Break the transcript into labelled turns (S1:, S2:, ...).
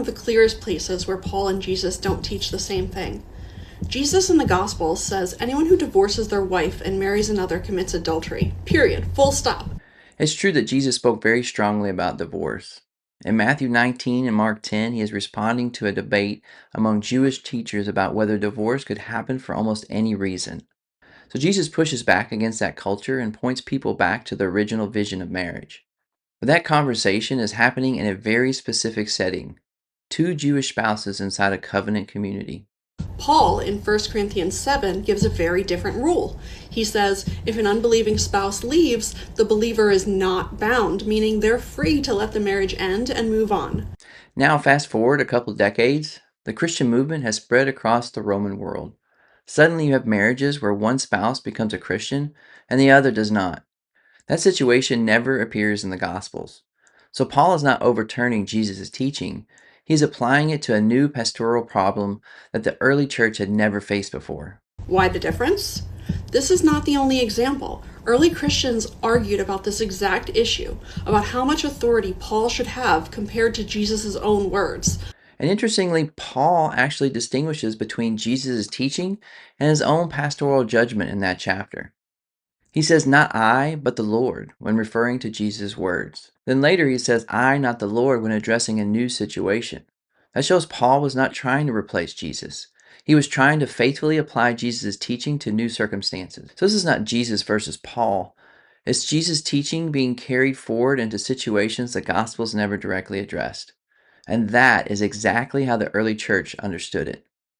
S1: of the clearest places where Paul and Jesus don't teach the same thing. Jesus in the Gospels says anyone who divorces their wife and marries another commits adultery. Period. Full stop.
S2: It's true that Jesus spoke very strongly about divorce. In Matthew 19 and Mark 10, he is responding to a debate among Jewish teachers about whether divorce could happen for almost any reason. So Jesus pushes back against that culture and points people back to the original vision of marriage. But that conversation is happening in a very specific setting: two Jewish spouses inside a covenant community.
S1: Paul in 1 Corinthians 7 gives a very different rule. He says if an unbelieving spouse leaves, the believer is not bound, meaning they're free to let the marriage end and move on.
S2: Now, fast forward a couple decades, the Christian movement has spread across the Roman world. Suddenly, you have marriages where one spouse becomes a Christian and the other does not. That situation never appears in the Gospels. So, Paul is not overturning Jesus' teaching, he's applying it to a new pastoral problem that the early church had never faced before.
S1: Why the difference? This is not the only example. Early Christians argued about this exact issue, about how much authority Paul should have compared to Jesus' own words.
S2: And interestingly, Paul actually distinguishes between Jesus' teaching and his own pastoral judgment in that chapter. He says, "Not I, but the Lord," when referring to Jesus' words. Then later he says, "I, not the Lord," when addressing a new situation. That shows Paul was not trying to replace Jesus. He was trying to faithfully apply Jesus' teaching to new circumstances. So this is not Jesus versus Paul. It's Jesus' teaching being carried forward into situations the Gospels never directly addressed. And that is exactly how the early church understood it.